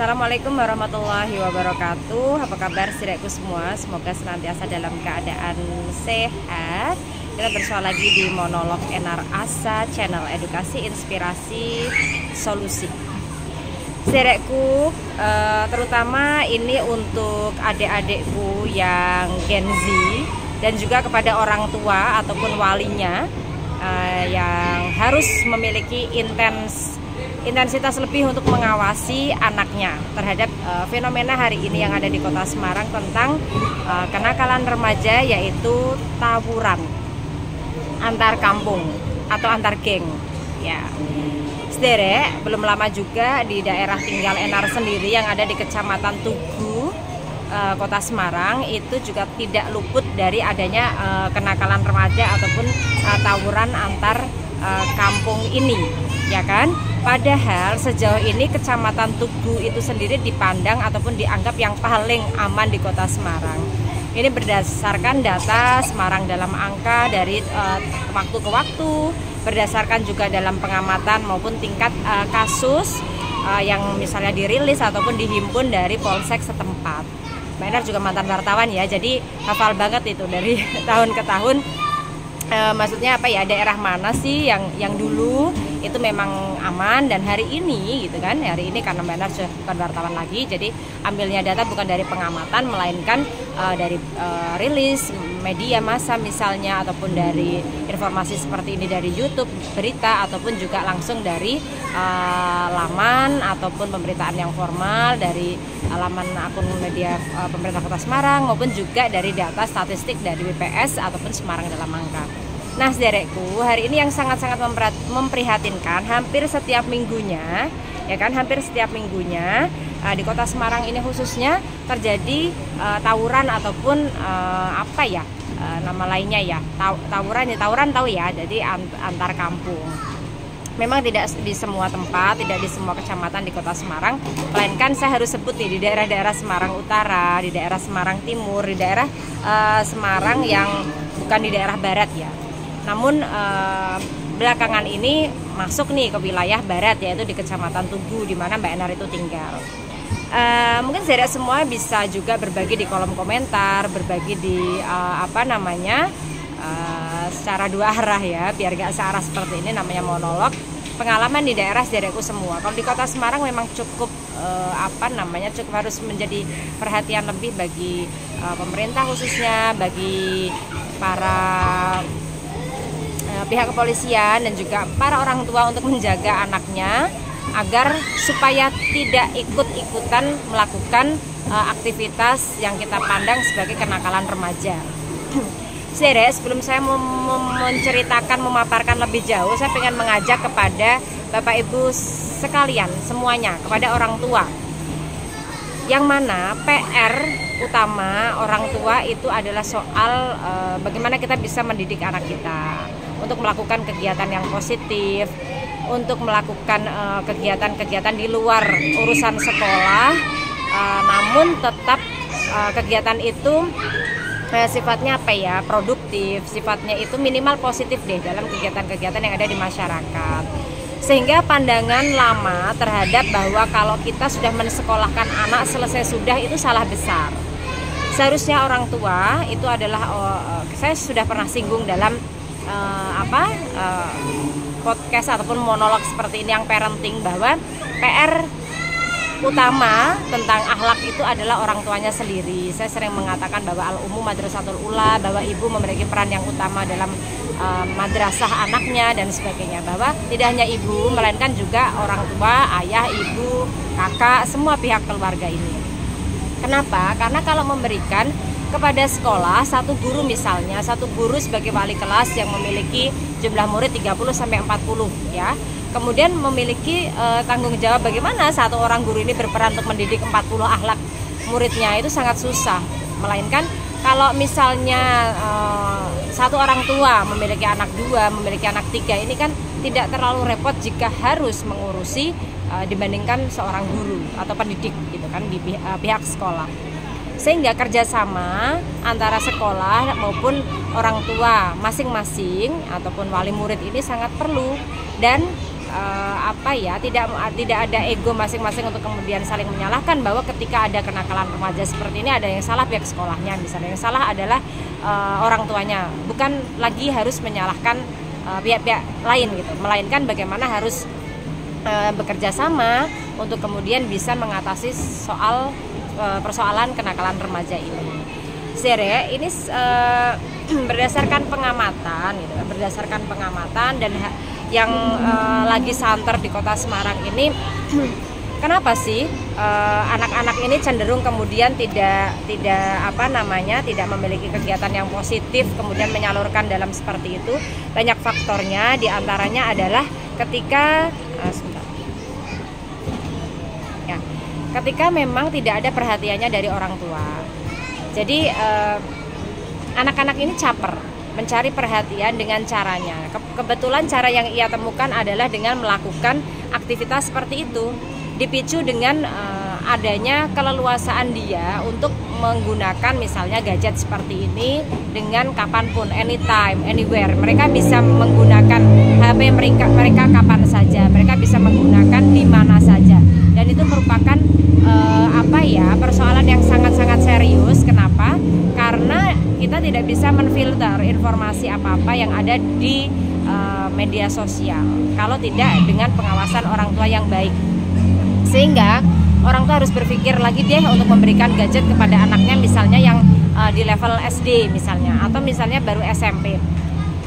Assalamualaikum warahmatullahi wabarakatuh. Apa kabar saudaraku semua? Semoga senantiasa dalam keadaan sehat. Kita bersua lagi di monolog Enar Asa, channel edukasi, inspirasi, solusi. Saudaraku, terutama ini untuk adik-adikku yang Gen Z dan juga kepada orang tua ataupun walinya yang harus memiliki intensitas lebih untuk mengawasi anaknya terhadap fenomena hari ini yang ada di Kota Semarang tentang kenakalan remaja, yaitu tawuran antar kampung atau antar geng. Ya, sederek, belum lama juga di daerah tinggal Enar sendiri yang ada di Kecamatan Tugu, Kota Semarang, itu juga tidak luput dari adanya kenakalan remaja ataupun tawuran antar kampung ini, ya kan? Padahal sejauh ini Kecamatan Tugu itu sendiri dipandang ataupun dianggap yang paling aman di Kota Semarang. Ini berdasarkan data Semarang dalam angka dari waktu ke waktu, berdasarkan juga dalam pengamatan maupun tingkat kasus yang misalnya dirilis ataupun dihimpun dari Polsek setempat. Mbak Enar juga mantan wartawan ya, jadi hafal banget itu dari tahun ke tahun. Maksudnya apa ya, daerah mana sih yang dulu itu memang aman dan hari ini gitu kan, hari ini karena Mbak Enar sudah bukan wartawan lagi, jadi ambilnya data bukan dari pengamatan melainkan dari rilis media massa misalnya, ataupun dari informasi seperti ini dari YouTube berita, ataupun juga langsung dari laman ataupun pemberitaan yang formal dari laman akun media pemerintah Kota Semarang, maupun juga dari data statistik dari BPS ataupun Semarang dalam angka. Nah, saudaraku, hari ini yang sangat-sangat memprihatinkan, hampir setiap minggunya, ya kan, hampir setiap minggunya di Kota Semarang ini khususnya terjadi tawuran ataupun apa ya, nama lainnya ya, tawuran tahu ya, jadi antar kampung. Memang tidak di semua tempat, tidak di semua kecamatan di Kota Semarang, melainkan saya harus sebut nih di daerah-daerah Semarang Utara, di daerah Semarang Timur, di daerah Semarang yang bukan di daerah Barat ya. Namun belakangan ini masuk nih ke wilayah Barat, yaitu di Kecamatan Tugu, di mana Mbak Enar itu tinggal. Mungkin saudara semua bisa juga berbagi di kolom komentar, berbagi di secara dua arah ya, biar gak searah seperti ini, namanya monolog pengalaman di daerah saudaraku semua. Kalau di Kota Semarang memang cukup cukup harus menjadi perhatian lebih bagi pemerintah, khususnya bagi para pihak kepolisian dan juga para orang tua untuk menjaga anaknya agar supaya tidak ikut-ikutan melakukan aktivitas yang kita pandang sebagai kenakalan remaja. Saudara, sebelum saya menceritakan, memaparkan lebih jauh, saya ingin mengajak kepada Bapak Ibu sekalian semuanya, kepada orang tua, yang mana PR utama orang tua itu adalah soal bagaimana kita bisa mendidik anak kita untuk melakukan kegiatan yang positif, untuk melakukan kegiatan-kegiatan di luar urusan sekolah, namun tetap kegiatan itu sifatnya apa ya, produktif, sifatnya itu minimal positif deh dalam kegiatan-kegiatan yang ada di masyarakat. Sehingga pandangan lama terhadap bahwa kalau kita sudah mensekolahkan anak selesai sudah, itu salah besar. Seharusnya orang tua itu adalah saya sudah pernah singgung dalam podcast ataupun monolog seperti ini yang parenting, bahwa PR utama tentang akhlak itu adalah orang tuanya sendiri. Saya sering mengatakan bahwa al-ummu madrasatul ula, bahwa ibu memiliki peran yang utama dalam madrasah anaknya dan sebagainya, bahwa tidak hanya ibu melainkan juga orang tua, ayah, ibu, kakak, semua pihak keluarga ini. Kenapa? Karena kalau memberikan kepada sekolah, satu guru misalnya, satu guru sebagai wali kelas yang memiliki jumlah murid 30-40 ya, kemudian memiliki tanggung jawab bagaimana satu orang guru ini berperan untuk mendidik 40 akhlak muridnya, itu sangat susah. Melainkan kalau misalnya satu orang tua memiliki anak 2, memiliki anak 3, ini kan tidak terlalu repot jika harus mengurusi dibandingkan seorang guru atau pendidik gitu kan di pihak sekolah. Sehingga kerjasama antara sekolah maupun orang tua masing-masing ataupun wali murid ini sangat perlu, dan apa ya, tidak ada ego masing-masing untuk kemudian saling menyalahkan, bahwa ketika ada kenakalan remaja seperti ini ada yang salah pihak sekolahnya, misalnya yang salah adalah orang tuanya, bukan lagi harus menyalahkan pihak-pihak lain gitu, melainkan bagaimana harus bekerja sama untuk kemudian bisa mengatasi persoalan kenakalan remaja ini. Sere, ini berdasarkan pengamatan gitu, berdasarkan pengamatan dan yang lagi santer di Kota Semarang ini kenapa sih anak-anak ini cenderung kemudian tidak memiliki kegiatan yang positif, kemudian menyalurkan dalam seperti itu? Banyak faktornya, diantaranya adalah ketika memang tidak ada perhatiannya dari orang tua. Jadi anak-anak ini caper mencari perhatian dengan caranya. Kebetulan cara yang ia temukan adalah dengan melakukan aktivitas seperti itu, dipicu dengan adanya keleluasaan dia untuk menggunakan misalnya gadget seperti ini dengan kapanpun, anytime, anywhere. Mereka bisa menggunakan HP mereka kapan saja, mereka bisa menggunakan di mana saja, dan itu merupakan persoalan yang sangat-sangat serius. Kenapa? Karena kita tidak bisa menfilter informasi apa-apa yang ada di media sosial kalau tidak dengan pengawasan orang tua yang baik. Sehingga orang tua harus berpikir lagi deh untuk memberikan gadget kepada anaknya, misalnya yang di level SD misalnya, atau misalnya baru SMP.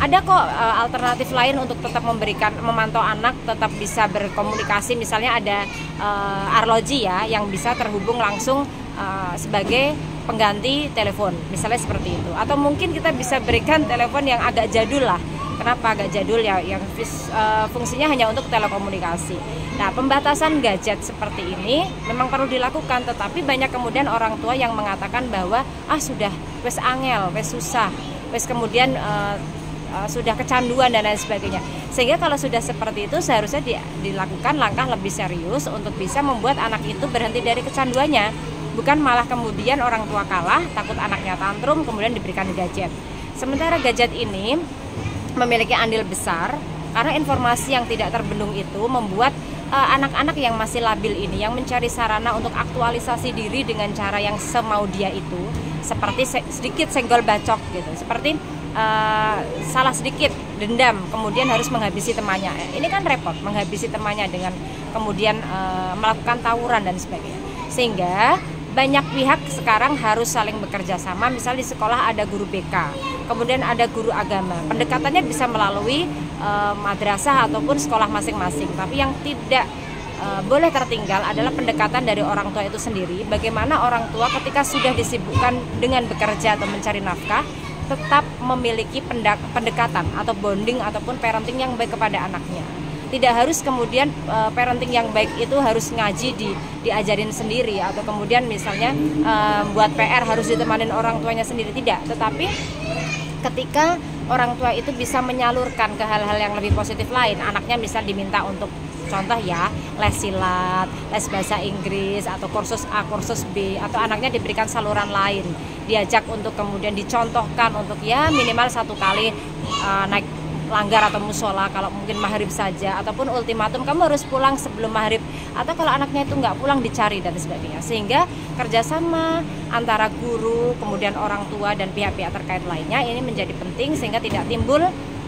Ada kok alternatif lain untuk tetap memantau anak tetap bisa berkomunikasi. Misalnya ada arloji ya, yang bisa terhubung langsung sebagai pengganti telepon, misalnya seperti itu. Atau mungkin kita bisa berikan telepon yang agak jadul lah. Kenapa agak jadul ya? Yang fungsinya hanya untuk telekomunikasi. Nah, pembatasan gadget seperti ini memang perlu dilakukan, tetapi banyak kemudian orang tua yang mengatakan bahwa sudah wes angel, wes susah, wes kemudian sudah kecanduan dan lain sebagainya. Sehingga kalau sudah seperti itu seharusnya dilakukan langkah lebih serius untuk bisa membuat anak itu berhenti dari kecanduannya, bukan malah kemudian orang tua kalah, takut anaknya tantrum kemudian diberikan gadget. Sementara gadget ini memiliki andil besar karena informasi yang tidak terbendung itu membuat anak-anak yang masih labil ini, yang mencari sarana untuk aktualisasi diri dengan cara yang semau dia itu, seperti sedikit senggol bacok gitu, seperti salah sedikit dendam kemudian harus menghabisi temannya. Ini kan repot, menghabisi temannya dengan kemudian melakukan tawuran dan sebagainya. Sehingga banyak pihak sekarang harus saling bekerja sama. Misal di sekolah ada guru BK, kemudian ada guru agama. Pendekatannya bisa melalui madrasah ataupun sekolah masing-masing. Tapi yang tidak boleh tertinggal adalah pendekatan dari orang tua itu sendiri. Bagaimana orang tua ketika sudah disibukkan dengan bekerja atau mencari nafkah, tetap memiliki pendekatan atau bonding ataupun parenting yang baik kepada anaknya. Tidak harus kemudian parenting yang baik itu harus ngaji diajarin sendiri, atau kemudian misalnya buat PR harus ditemanin orang tuanya sendiri, tidak. Tetapi ketika orang tua itu bisa menyalurkan ke hal-hal yang lebih positif lain, anaknya bisa diminta untuk contoh ya, les silat, les bahasa Inggris, atau kursus A, kursus B, atau anaknya diberikan saluran lain, diajak untuk kemudian dicontohkan untuk ya minimal 1 kali naik langgar atau musola kalau mungkin maghrib saja, ataupun ultimatum kamu harus pulang sebelum maghrib, atau kalau anaknya itu nggak pulang dicari dan sebagainya. Sehingga kerjasama antara guru, kemudian orang tua dan pihak-pihak terkait lainnya ini menjadi penting, sehingga tidak timbul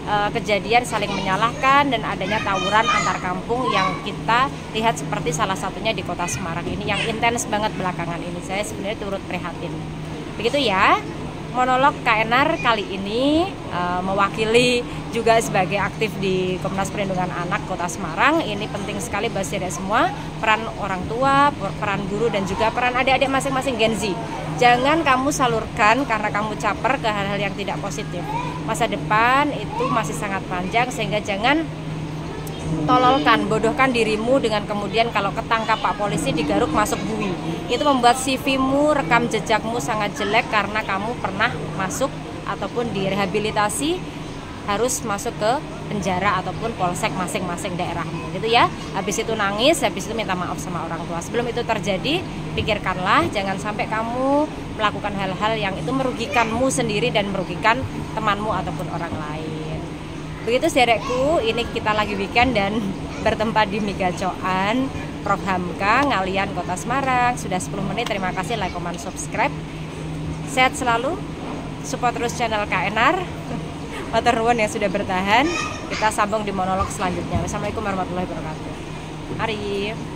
kejadian saling menyalahkan dan adanya tawuran antar kampung yang kita lihat seperti salah satunya di Kota Semarang ini yang intens banget belakangan ini. Saya sebenarnya turut prihatin. Begitu ya, monolog KNR kali ini mewakili juga sebagai aktif di Komnas Perlindungan Anak Kota Semarang. Ini penting sekali buat kita semua, peran orang tua, peran guru, dan juga peran adik-adik masing-masing Gen Z. Jangan kamu salurkan karena kamu caper ke hal-hal yang tidak positif. Masa depan itu masih sangat panjang, sehingga jangan tololkan, bodohkan dirimu dengan kemudian kalau ketangkap Pak Polisi digaruk masuk bui. Itu membuat CV-mu, rekam jejakmu sangat jelek karena kamu pernah masuk ataupun direhabilitasi, harus masuk ke penjara ataupun polsek masing-masing daerahmu gitu ya. Habis itu nangis, habis itu minta maaf sama orang tua. Sebelum itu terjadi, pikirkanlah, jangan sampai kamu melakukan hal-hal yang itu merugikanmu sendiri dan merugikan temanmu ataupun orang lain. Begitu saudaraku, ini kita lagi weekend dan bertempat di Migacoan, Prof Hamka, Ngalian, Kota Semarang. Sudah 10 menit, terima kasih, like, comment, subscribe. Sehat selalu, support terus channel KNR. Matur nuwun yang sudah bertahan. Kita sambung di monolog selanjutnya. Wassalamualaikum warahmatullahi wabarakatuh. Mari.